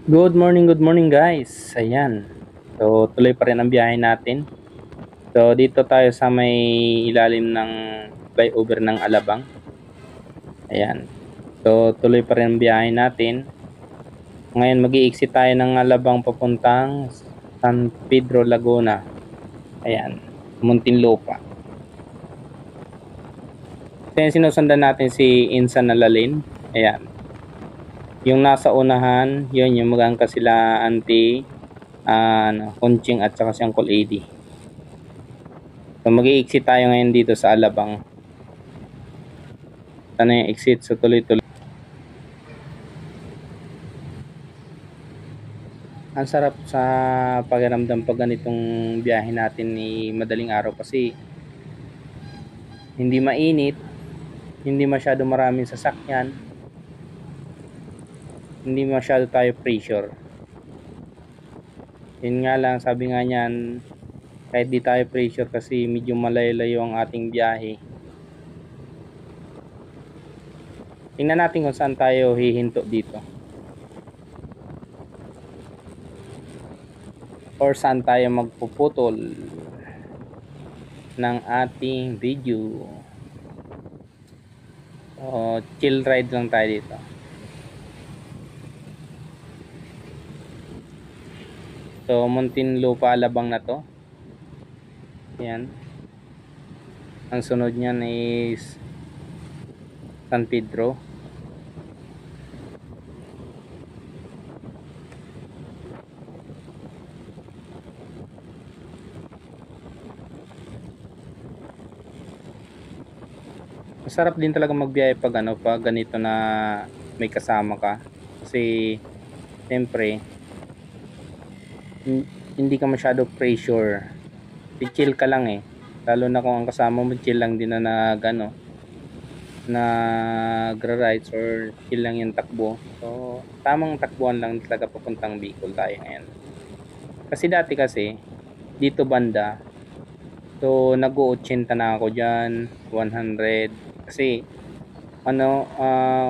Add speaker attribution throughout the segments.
Speaker 1: Good morning guys. Ayan. So, tuloy pa rin ang biyahe natin. So, dito tayo sa may ilalim ng flyover ng Alabang. Ayan. So, tuloy pa rin ang biyahe natin. Ngayon, mag-i-exit tayo ng Alabang papuntang San Pedro, Laguna. Ayan. Muntinlupa. Then, sinusundan natin si Insan Nalalin. Ayan. Yung nasa unahan, yun yung mag-angka sila Auntie Kunching at saka si Uncle Eddie. So mag-i-exit tayo ngayon dito sa Alabang. Sana yung exit, so tuloy-tuloy. Ang sarap sa pakiramdam pag ganitong biyahe natin ni madaling araw kasi hindi mainit, hindi masyado maraming sasakyan, hindi masyado tayo pressure. Yun nga lang, sabi nga niyan, kahit di tayo pressure kasi medyo malayo-layo ang ating biyahe. Tingnan natin kung saan tayo hihinto dito. Or saan tayo magpuputol ng ating video. So, chill ride lang tayo dito. So, Muntinlupa, Alabang na to. Yan. Ang sunod niyan is San Pedro. Masarap din talaga magbiyahe pag pag ganito na may kasama ka. Kasi siyempre hindi ka masyado pressure. Chill ka lang eh. Lalo na kung ang kasama mo chill lang din na nagra-rides or chill lang yung takbo. So, tamang takbuhan lang talaga papuntang Bicol tayo ngayon. Kasi dati dito banda, so nag-80 na ako dyan, 100. Kasi,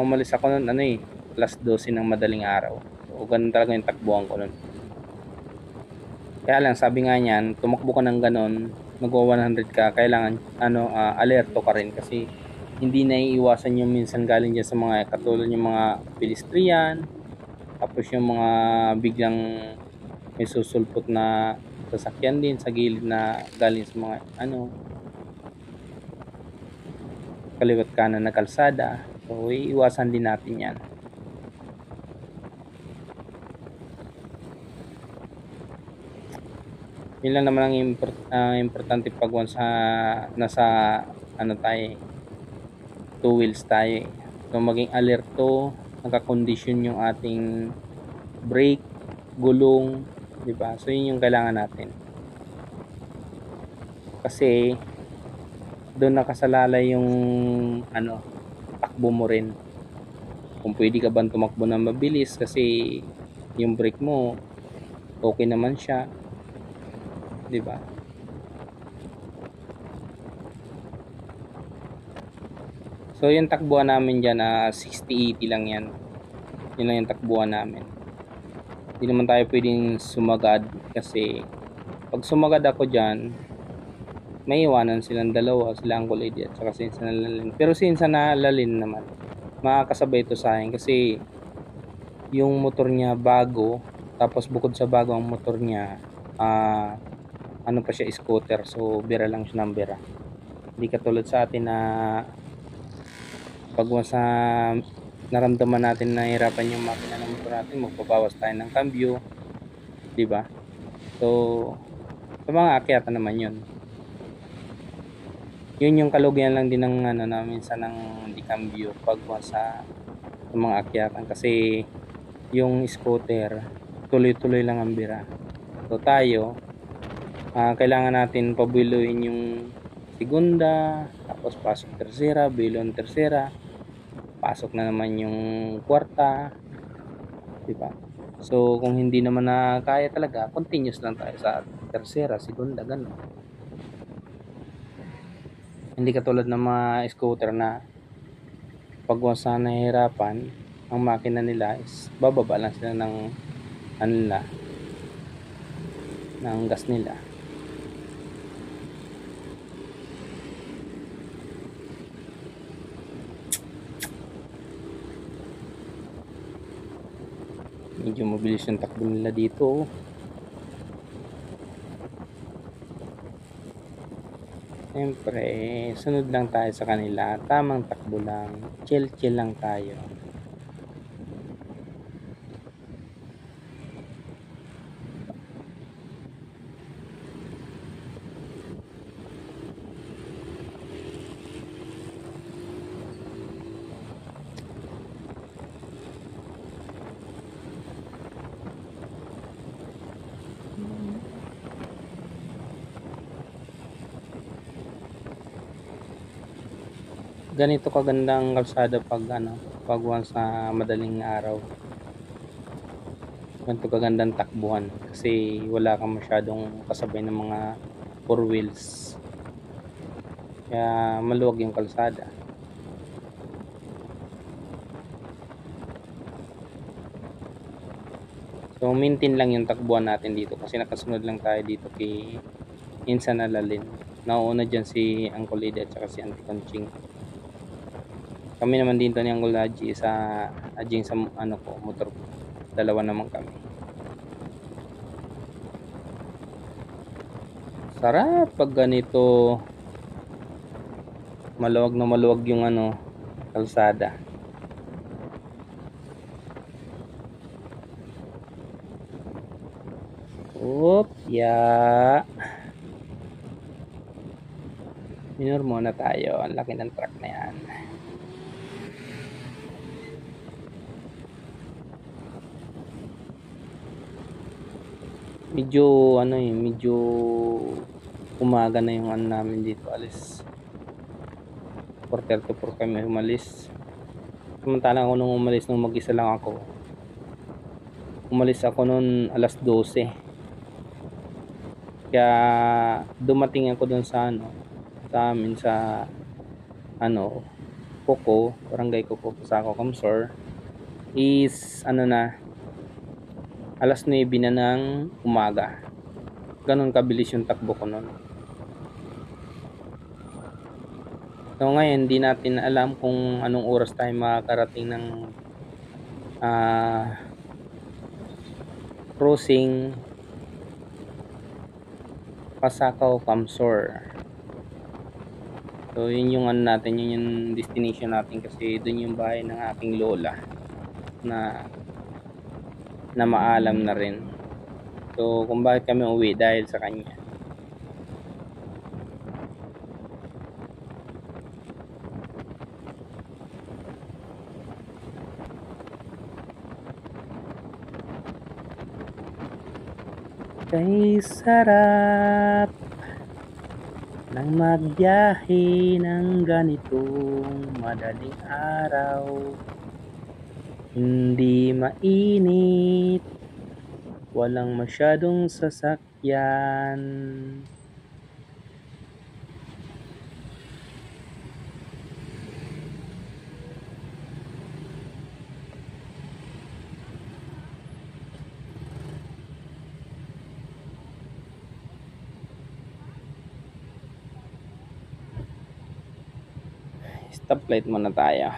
Speaker 1: umalis ako nun, alas 12 ng madaling araw. So, ganun talaga yung takbuhan ko nun. Kaya lang, sabi nga niyan, tumakbo ka ng ganun, mag-100 ka, kailangan, alerto ka rin kasi hindi naiiwasan yung minsan galing dyan sa mga katulad yung mga pedestrian, tapos yung mga biglang may susulpot na sasakyan din sa gilid na galing sa mga kaliwat kanan na kalsada. So iiwasan din natin yan. Yun lang naman ang importante pag once nasa tayo, two wheels tayo. So maging alerto, naka-condition yung ating brake, gulong, di ba? So yun yung kailangan natin. Kasi doon nakasalalay yung takbo mo rin. Kung pwede ka bang tumakbo na mabilis kasi yung brake mo okay naman siya, di ba? So yung takbuhan namin dyan 60-80 lang yan. Yun lang yung takbuhan namin. Hindi naman tayo pwedeng sumagad kasi pag sumagad ako dyan, may iwanan silang dalawa, sila Uncle Eddie at saka si Insan Nalalin. Pero si Insan Nalalin naman, makakasabay ito sa akin kasi yung motor niya bago, tapos bukod sa bago ang motor niya, pa siya, scooter. So, bira lang siya ng bira. Hindi katulad sa atin na pag sa naramdaman natin na hirapan yung makina ng motor natin, magbabawas tayo ng cambio, di ba? So, sa mga akyatan naman yun. Yun yung kalugian lang din ng na minsan ng di cambio pag sa mga akyatan kasi yung scooter tuloy-tuloy lang ang bira. So tayo kailangan natin pabuiluin yung segunda, tapos pasok tercera, bilon tercera, pasok na naman yung kwarta, di ba? So kung hindi naman na kaya talaga, continuous lang tayo sa tercera, segunda, ganun. Hindi katulad ng mga scooter na pag once na nahihirapan ang makina nila is bababa lang sila ng ano nila, ng gas nila. Medyo mabilis yung takbo nila dito. Siyempre, sunod lang tayo sa kanila. Tamang takbo lang. Chill lang tayo. Ganito kagandang kalsada pag once na madaling araw. Ganito kagandang takbuhan kasi wala kang masyadong kasabay ng mga four wheels. Kaya maluwag yung kalsada. So maintain lang yung takbuhan natin dito kasi nakasunod lang tayo dito kay Insan Alalin. Nauuna dyan si Uncle Ida at saka si Auntie Conching. Kami naman dito ni Uncle Haji sa Ajing sa motor ko. Dalawa naman kami. Sarap pag ganito maluwag na maluwag yung kalsada. Minor muna tayo. Ang laki ng truck na yan. Medyo umaga na yung namin dito. Alis 4:34 kami umalis. Samantalang ako nung umalis nung mag-isa lang ako. Umalis ako noon alas 12. Kaya dumating ako doon sa amin sa Coco, Barangay Coco sa Comsor is alas 9 na ng umaga. Ganon kabilis yung takbo ko noon. So ngayon hindi natin alam kung anong oras tayo makakarating ng crossing Pasakaw Comsor. So yun yung natin, yun yung destination natin kasi doon yung bahay ng aking lola na maalam na rin. So kung bakit kami uwi dahil sa kanya. Kay sarap nang magbiyahe ng ganitong madaling araw. Hindi mainit, walang masyadong sasakyan. Stoplight muna tayo.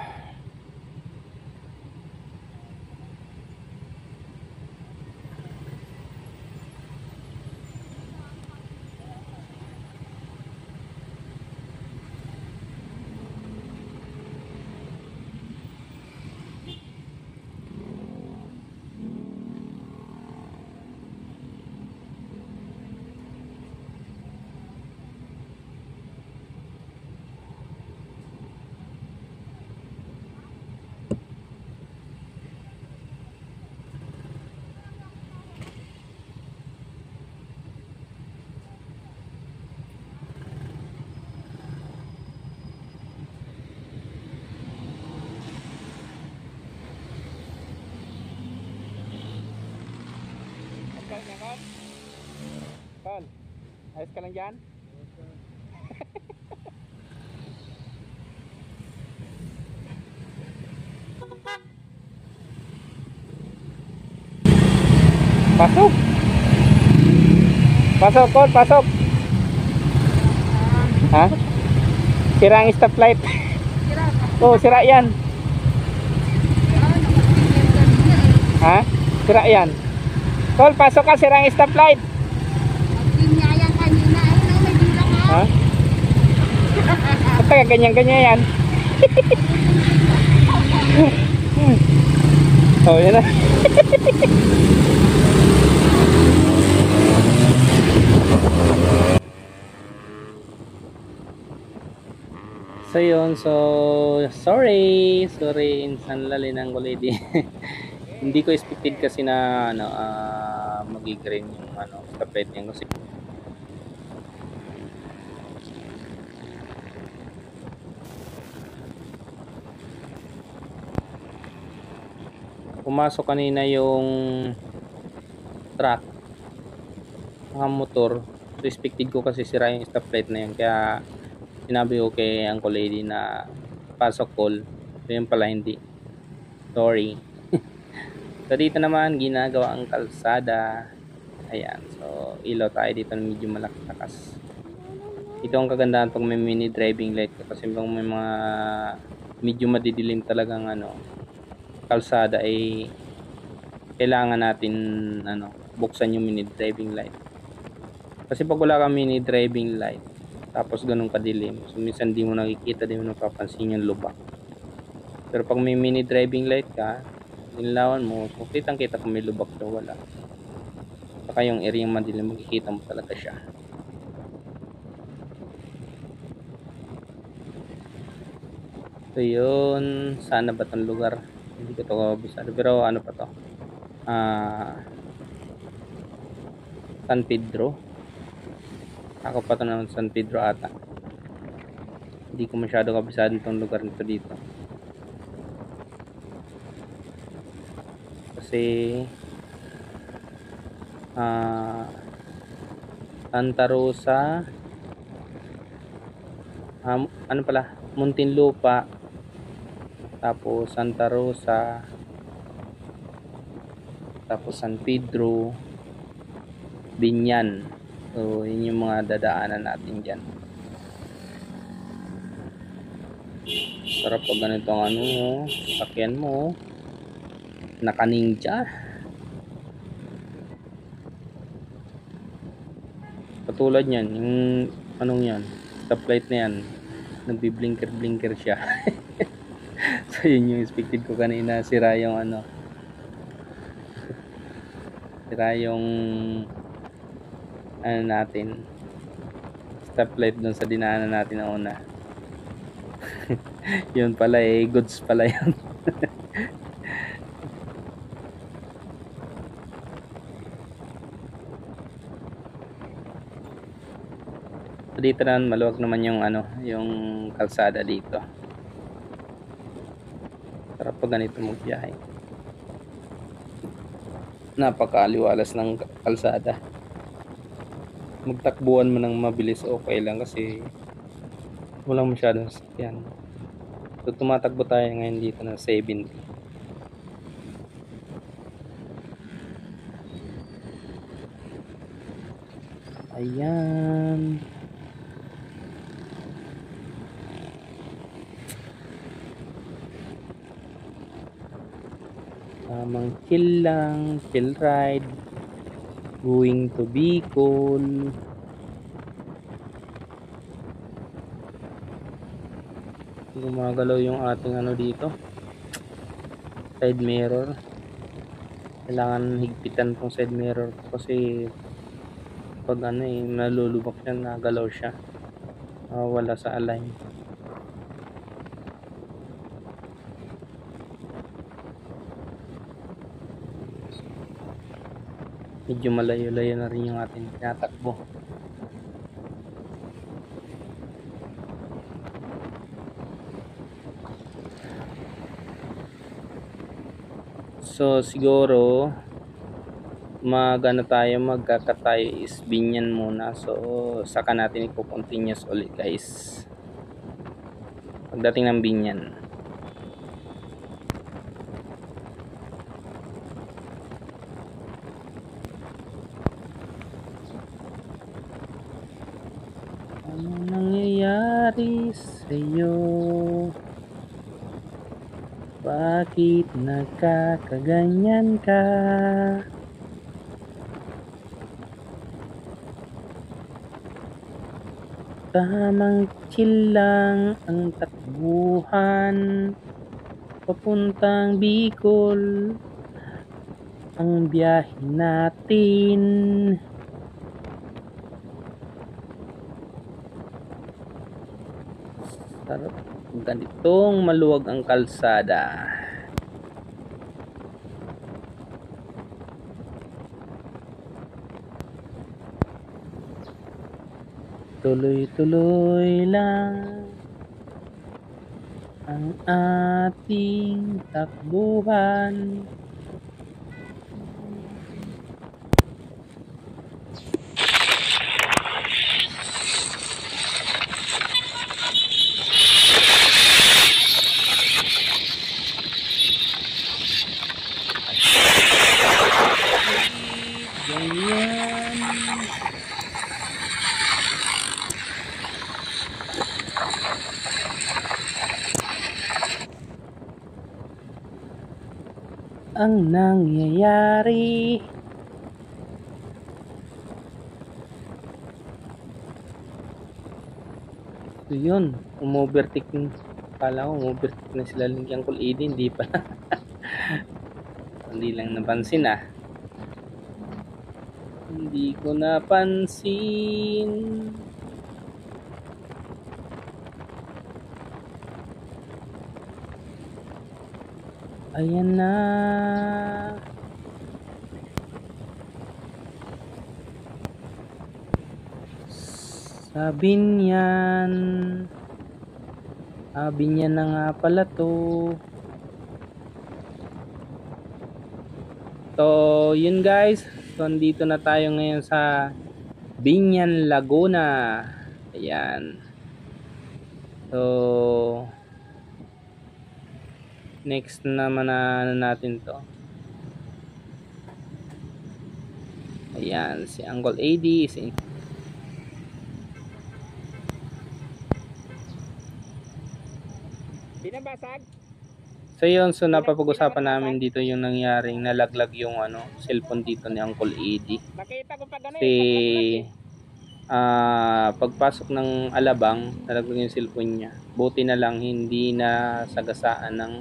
Speaker 1: Tol, ayos ka lang dyan? Pasok. Pasok, Col, pasok. Ha? Sira ang stoplight. Oh, sira yan. Ha? Sira yan. Col, pasok ka, sira ang stoplight.
Speaker 2: Pinyayan kanina. Ayun na, may bilang ha.
Speaker 1: Ha? Basta ganyan-ganyan yan. Oh, yan na. So yun, so sorry insan lalinang ko lady. Hindi ko expected kasi na ano magi-green yung ano stoplight niya kasi pumasok kanina yung truck, mga motor. So expected ko kasi sira yung stoplight na yun, kaya sinabi ko kay Uncle Lady na pasok call. So yun pala hindi. Sorry. So dito naman ginagawa ang kalsada. Ayan. So ilaw tayo dito na medyo malakas. Ito ang kagandahan pag may mini driving light kasi pag may mga medyo madidilim talagang ano kalsada ay kailangan natin ano buksan yung mini driving light. Kasi pag wala kang mini driving light tapos ganun kadilim, so minsan di mo nakikita, di mo napapansin yung lubak. Pero pag may mini driving light ka, nilawan mo, so kitang kita kung may lubak o wala. Saka yung area madilim, makikita mo talaga siya. So yun, sana ba itong lugar? Hindi ko ito kabisado, pero ano pa to? San Pedro. Ako pa ito naman San Pedro ata. Hindi ko masyado kabisado itong lugar nito dito. Kasi Santa Rosa, ano pala, Muntinlupa, tapos Santa Rosa, tapos San Pedro, Binyan. So yun yung mga dadaanan natin dyan. Sarap pag ganito ang ano mo, sakyan mo, naka-ninja. Katulad yan, yung anong yan, stoplight na yan, nagbi-blinker siya. So yun yung expected ko kanina, sira yung ano, sira yung ano natin, stoplight dun sa dinaanan natin na una. Yun pala eh, goods pala yun. Dito na maluwag naman yung ano, yung kalsada dito. Sarap pag ganito magbiyahe. Napakaliwalas ng kalsada. Magtakbuhan mo ng mabilis okay lang kasi walang masyadong sasakyan. So tumatakbo tayo ngayon dito ng 70. Ayan. Tamang chill lang, chill ride. Going to Bicol. Gumagalaw yung ating ano dito, side mirror. Kailangan higpitan tong side mirror kasi pag ano eh, nalulubak siya, nagalaw siya, wala sa align. Medyo malayo-layo na rin yung ating tinatakbo. So siguro magano tayo, magkaka tayo is Binyan muna. So saka natin i-continuous ulit guys pagdating ng Binyan. Ano nangyayari sa'yo? Bakit nagkakaganyan ka? Tamang chill lang ang takbuhan papuntang Bicol ang biyahe natin. Sarap ganitong maluwag ang kalsada. Tuloy-tuloy lang ang ating takbuhan. Ganyan. Ang nangyayari. So yun, umovertake yung kala ko umovertake na sila ng Uncle Eddie, hindi pa. Hindi lang napansin hindi ko napansin. Ayan na. Sabi niya na nga pala to. So, yun guys. So, andito na tayo ngayon sa Binyan, Laguna. Ayan. So, next naman na natin to. Ayan, si Uncle Eddie is in.
Speaker 3: Binabasag?
Speaker 1: So yun, so napapag-usapan namin dito yung nangyaring nalaglag yung cellphone dito ni Uncle Eddie.
Speaker 3: Nakita ko pa ganun
Speaker 1: Kasi pagpasok ng Alabang, nalaglag yung cellphone niya. Buti na lang hindi na sagasaan ng